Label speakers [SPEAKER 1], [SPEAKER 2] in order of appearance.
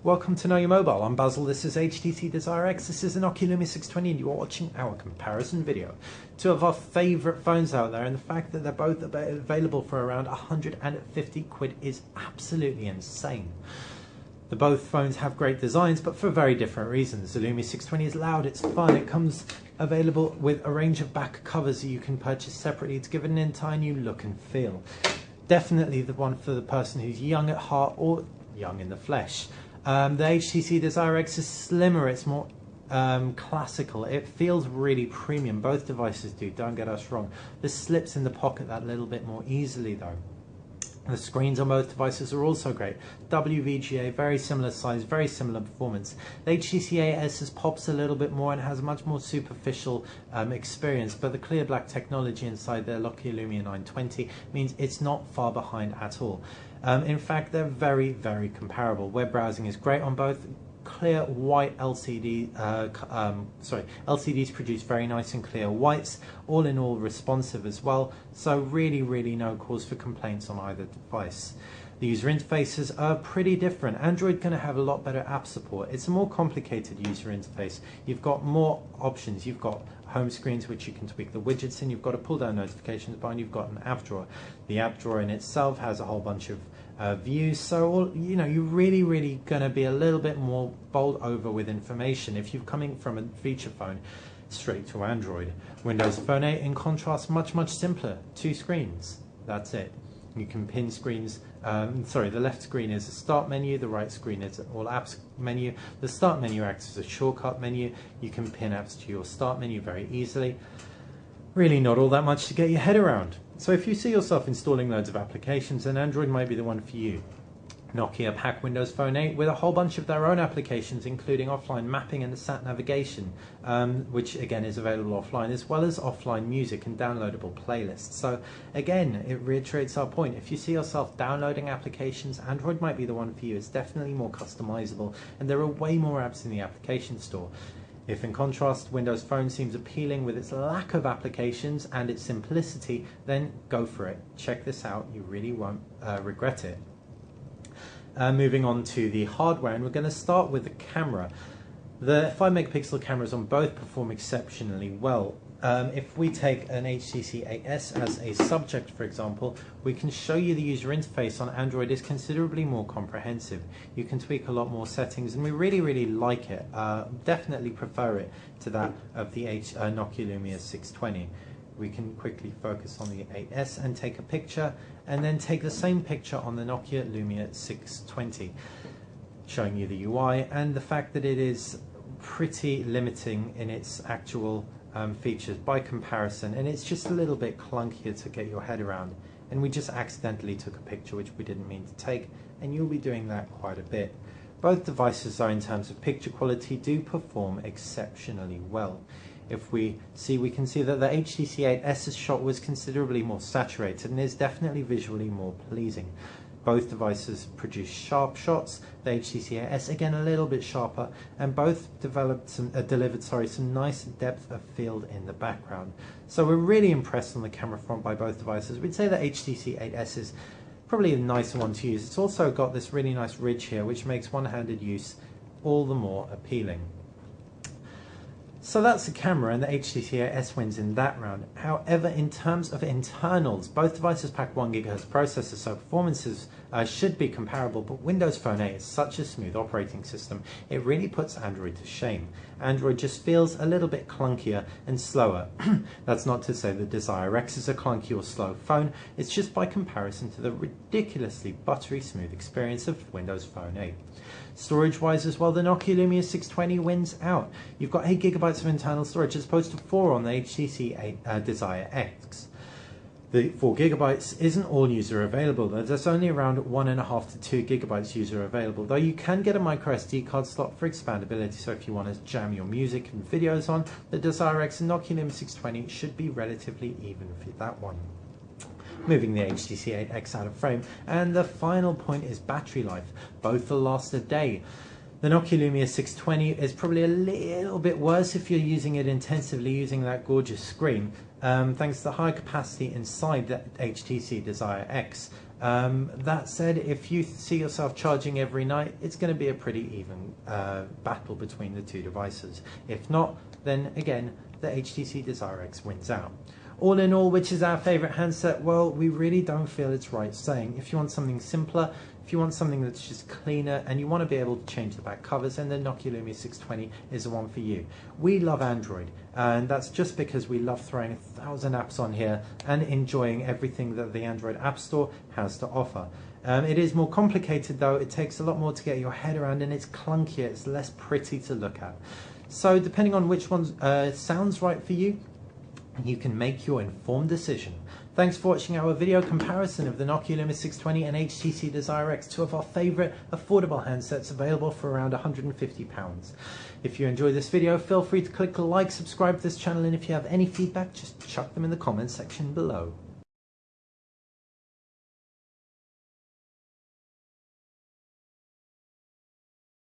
[SPEAKER 1] Welcome to Know Your Mobile. I'm Basil, this is HTC Desire X, this is the Nokia Lumia 620 and you are watching our comparison video. Two of our favourite phones out there, and the fact that they're both available for around 150 quid is absolutely insane. Both phones have great designs, but for very different reasons. The Lumia 620 is loud, it's fun, it comes available with a range of back covers that you can purchase separately to give it an entire new look and feel. Definitely the one for the person who's young at heart or young in the flesh. The HTC Desire X is slimmer, it's more classical, it feels really premium. Both devices do, don't get us wrong. This slips in the pocket that little bit more easily though. The screens on both devices are also great. WVGA, very similar size, very similar performance. The HTC AS pops a little bit more and has a much more superficial experience, but the clear black technology inside their Nokia Lumia 920 means it's not far behind at all. In fact, they're very, very comparable. Web browsing is great on both. Clear white LCDs produce very nice and clear whites, all in all responsive as well, so really no cause for complaints on either device. The user interfaces are pretty different. Android going to have a lot better app support. It's a more complicated user interface. You've got more options. You've got home screens which you can tweak the widgets in, you've got a pull down notifications bar, and you've got an app drawer. The app drawer in itself has a whole bunch of views, so you're really going to be a little bit more bowled over with information if you're coming from a feature phone straight to Android. Windows Phone 8 in contrast, much simpler. Two screens, that's it. You can pin screens, the left screen is a start menu, the right screen is an all apps menu. The start menu acts as a shortcut menu. You can pin apps to your start menu very easily. Really not all that much to get your head around. So if you see yourself installing loads of applications, then Android might be the one for you. Nokia pack Windows Phone 8 with a whole bunch of their own applications, including offline mapping and the sat navigation, which again is available offline, as well as offline music and downloadable playlists. So again, it reiterates our point. If you see yourself downloading applications, Android might be the one for you. It's definitely more customizable, and there are way more apps in the application store. If in contrast, Windows Phone seems appealing with its lack of applications and its simplicity, then go for it. Check this out, you really won't regret it. Moving on to the hardware, and we're going to start with the camera. The 5 megapixel cameras on both perform exceptionally well. If we take an HTC AS as a subject, for example, we can show you the user interface on Android is considerably more comprehensive. You can tweak a lot more settings, and we really like it. Definitely prefer it to that of the Nokia Lumia 620. We can quickly focus on the AS and take a picture, and then take the same picture on the Nokia Lumia 620, showing you the UI and the fact that it is pretty limiting in its actual features by comparison, and it's just a little bit clunkier to get your head around. And we just accidentally took a picture which we didn't mean to take, and you'll be doing that quite a bit. Both devices, though, in terms of picture quality, do perform exceptionally well. If we can see that the HTC 8S's shot was considerably more saturated and is definitely visually more pleasing. Both devices produce sharp shots. The HTC AS again a little bit sharper, and both delivered some nice depth of field in the background. So we're really impressed on the camera front by both devices. We'd say the HTC 8S is probably a nicer one to use. It's also got this really nice ridge here, which makes one-handed use all the more appealing. So that's the camera, and the HTC AS wins in that round. However, in terms of internals, both devices pack 1 GHz processors, so performances should be comparable, but Windows Phone 8 is such a smooth operating system, it really puts Android to shame. Android just feels a little bit clunkier and slower. That's not to say the Desire X is a clunky or slow phone, it's just by comparison to the ridiculously buttery smooth experience of Windows Phone 8. Storage-wise as well, the Nokia Lumia 620 wins out. You've got 8 GB of internal storage as opposed to 4 on the HTC Desire X. The 4 GB isn't all user available, though. There's only around 1.5 to 2 GB user available, though you can get a micro SD card slot for expandability, so if you want to jam your music and videos on, the Desire X and Nokia Lumia 620 should be relatively even for that one. Moving the HTC 8X out of frame, and the final point is battery life. Both will last a day. The Nokia Lumia 620 is probably a little bit worse if you're using it intensively, using that gorgeous screen, thanks to the high capacity inside the HTC Desire X. That said, if you see yourself charging every night, it's going to be a pretty even battle between the two devices. If not, then again, the HTC Desire X wins out. All in all, which is our favorite handset? Well, we really don't feel it's right saying. If you want something simpler, if you want something that's just cleaner, and you want to be able to change the back covers, then the Nokia Lumia 620 is the one for you. We love Android, and that's just because we love throwing 1,000 apps on here and enjoying everything that the Android App Store has to offer. It is more complicated though. It takes a lot more to get your head around, and it's clunkier, it's less pretty to look at. So depending on which one sounds right for you, you can make your informed decision. Thanks for watching our video comparison of the Nokia Lumia 620 and HTC Desire X, two of our favourite affordable handsets available for around £150. If you enjoyed this video, feel free to click like, subscribe to this channel, and if you have any feedback, just chuck them in the comments section below.